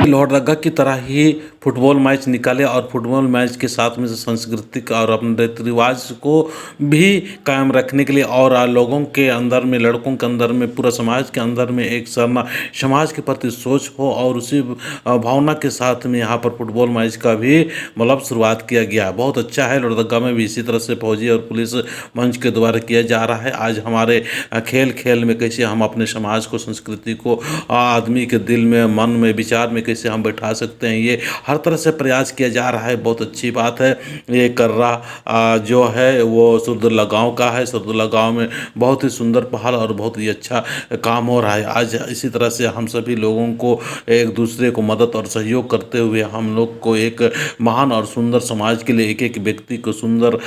लोहरदगा की तरह ही football match निकाले और फुटबॉल मैच के साथ में सांस्कृतिक और अपने रीति रिवाज को भी कायम रखने के लिए और लोगों के अंदर में, लड़कों के अंदर में, पूरा समाज के अंदर में एक समाज के प्रति सोच हो और उसी भावना के साथ में यहाँ पर फुटबॉल मैच का भी मतलब शुरुआत किया गया। बहुत अच्छा है। लोहरदगा में भी इसी तरह से फौजी और पुलिस मंच के द्वारा किया जा रहा है। आज हमारे खेल खेल में कैसे हम अपने समाज को, संस्कृति को आदमी के दिल में, मन में, विचार में कैसे हम बैठा सकते हैं, ये हर तरह से प्रयास किया जा रहा है। बहुत अच्छी बात है। ये कर्रा जो है वो सुरदुल्ला गाँव का है। सुरदुल्ला गाँव में बहुत ही सुंदर पहल और बहुत ही अच्छा काम हो रहा है। आज इसी तरह से हम सभी लोगों को एक दूसरे को मदद और सहयोग करते हुए हम लोग को एक महान और सुंदर समाज के लिए, एक एक व्यक्ति को सुंदर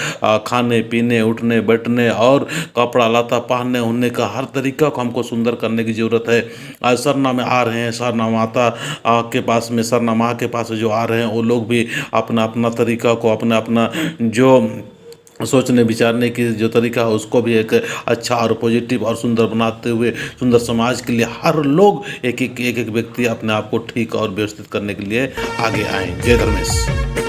खाने पीने, उठने बैठने और कपड़ा लता पहनने ओढ़ने का हर तरीका को हमको सुंदर करने की ज़रूरत है। आज सरना में आ रहे हैं, सरना माता के पास में, सरना माँ के पास जो आ रहे हैं वो लोग भी अपना अपना तरीका को, अपना अपना जो सोचने विचारने की जो तरीका है उसको भी एक अच्छा और पॉजिटिव और सुंदर बनाते हुए सुंदर समाज के लिए हर लोग एक एक व्यक्ति अपने आप को ठीक और व्यवस्थित करने के लिए आगे आए। जय धर्मेश।